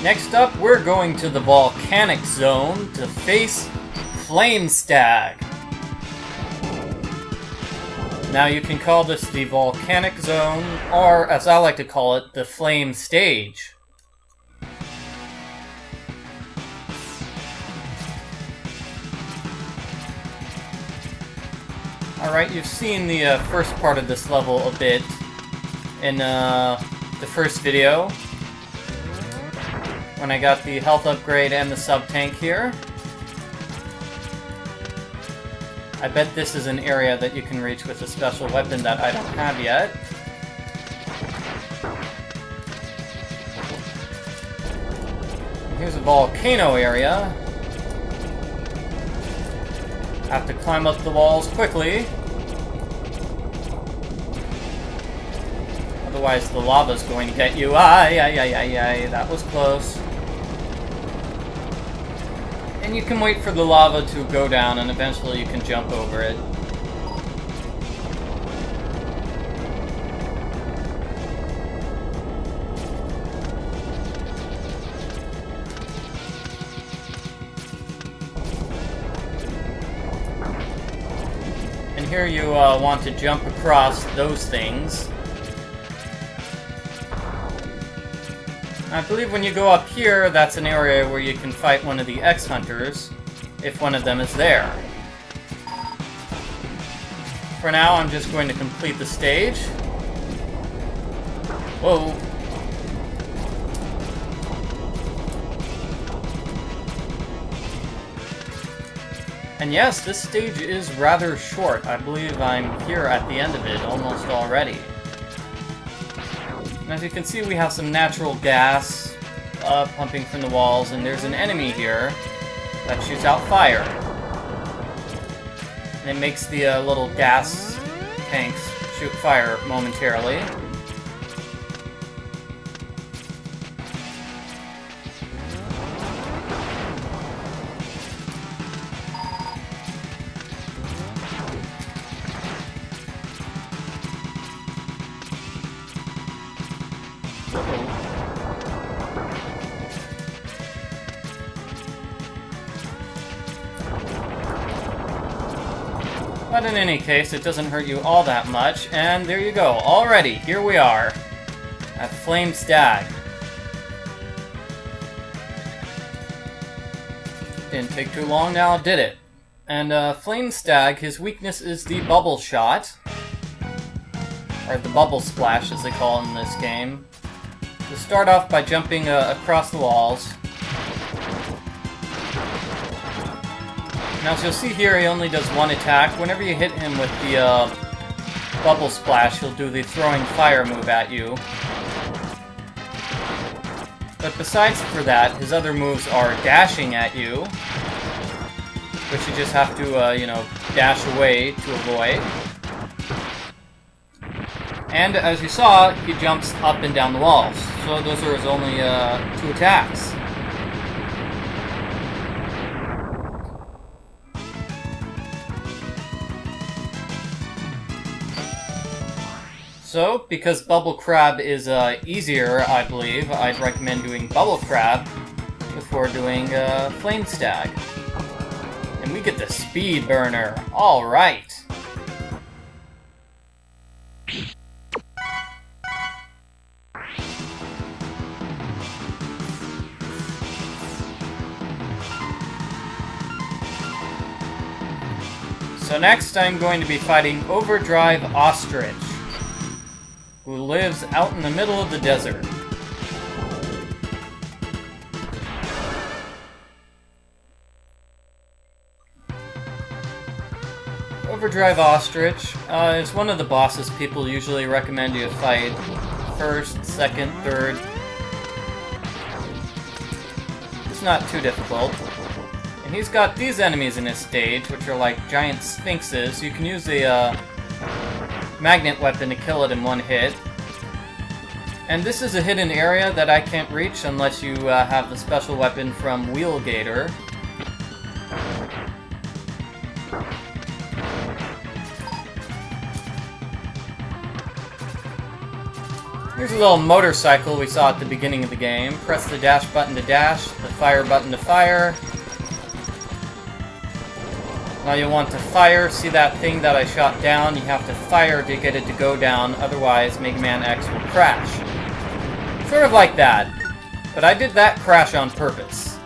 Next up, we're going to the volcanic zone to face Flame Stag. Now you can call this the volcanic zone, or as I like to call it, the flame stage. Alright, you've seen the first part of this level a bit in the first video, when I got the health upgrade and the sub-tank here. I bet this is an area that you can reach with a special weapon that I don't have yet. Here's a volcano area. Have to climb up the walls quickly. Otherwise the lava's going to get you. Ay, ay, ay, ay, ay. That was close. And you can wait for the lava to go down, and eventually you can jump over it. And here you want to jump across those things. I believe when you go up here, that's an area where you can fight one of the X-Hunters, if one of them is there. For now, I'm just going to complete the stage. Whoa. And yes, this stage is rather short. I believe I'm here at the end of it almost already. As you can see, we have some natural gas pumping from the walls, and there's an enemy here that shoots out fire. And it makes the little gas tanks shoot fire momentarily. But in any case, it doesn't hurt you all that much, and there you go. Already, here we are at Flame Stag. Didn't take too long now, did it? And Flame Stag, his weakness is the bubble shot, or the bubble splash as they call it in this game. To start off by jumping across the walls. Now, as you'll see here, he only does one attack. Whenever you hit him with the bubble splash, he'll do the throwing fire move at you. But besides for that, his other moves are dashing at you, which you just have to, you know, dash away to avoid. And as you saw, he jumps up and down the walls. So those are his only 2 attacks. So, because Bubble Crab is easier, I believe, I'd recommend doing Bubble Crab before doing Flame Stag. And we get the Speed Burner. Alright! So next I'm going to be fighting Overdrive Ostrich, who lives out in the middle of the desert. Overdrive Ostrich is one of the bosses people usually recommend you fight first, second, third. It's not too difficult. And he's got these enemies in his stage, which are like giant sphinxes. You can use a magnet weapon to kill it in one hit. And this is a hidden area that I can't reach unless you have the special weapon from Wheelgator. Here's a little motorcycle we saw at the beginning of the game. Press the dash button to dash, the fire button to fire. Now you'll want to fire. See that thing that I shot down? You have to fire to get it to go down, otherwise Mega Man X will crash. Sort of like that. But I did that crash on purpose.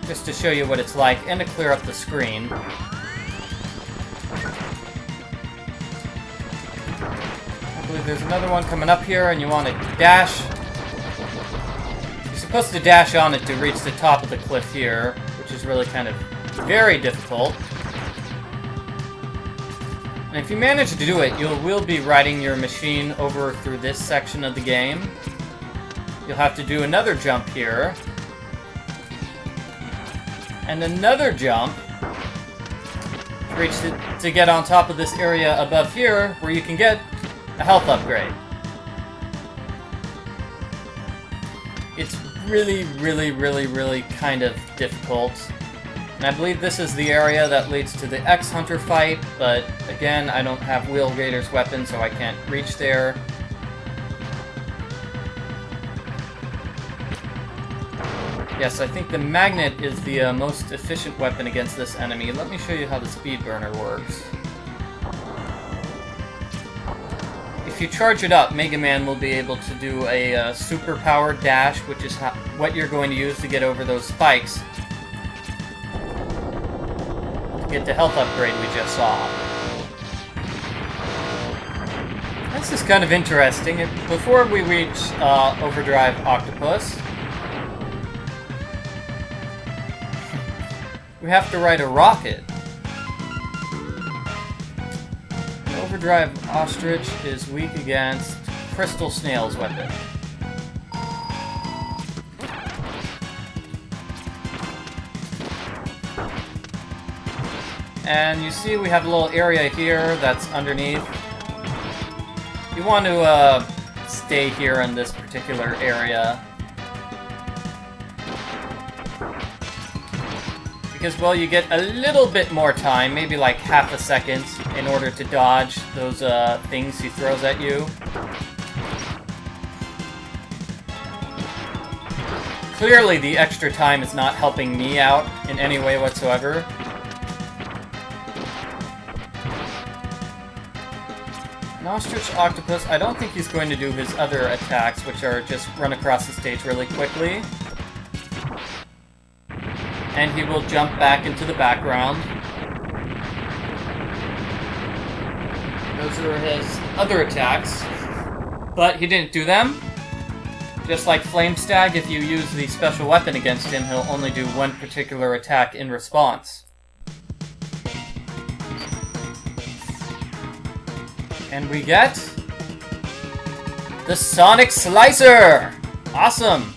Just to show you what it's like, and to clear up the screen. I believe there's another one coming up here, and you want to dash. You're supposed to dash on it to reach the top of the cliff here, which is really kind of very difficult. And if you manage to do it, you will be riding your machine over through this section of the game. You'll have to do another jump here. And another jump to get on top of this area above here, where you can get a health upgrade. It's really, really, really, really kind of difficult. And I believe this is the area that leads to the X-Hunter fight, but again, I don't have Wheel Raider's weapon, so I can't reach there. Yes, I think the magnet is the most efficient weapon against this enemy. Let me show you how the speed burner works. If you charge it up, Mega Man will be able to do a super powered dash, which is what you're going to use to get over those spikes. To get the health upgrade we just saw. This is kind of interesting. Before we reach Overdrive Octopus, we have to ride a rocket. Overdrive Ostrich is weak against Crystal Snail's weapon. And you see we have a little area here that's underneath. You want to stay here in this particular area. Because, well, you get a little bit more time, maybe like half a second, in order to dodge those things he throws at you. Clearly, the extra time is not helping me out in any way whatsoever. An Ostrich Octopus, I don't think he's going to do his other attacks, which are just run across the stage really quickly. And he will jump back into the background. Those are his other attacks. But he didn't do them. Just like Flame Stag, if you use the special weapon against him, he'll only do one particular attack in response. And we get the Sonic Slicer! Awesome!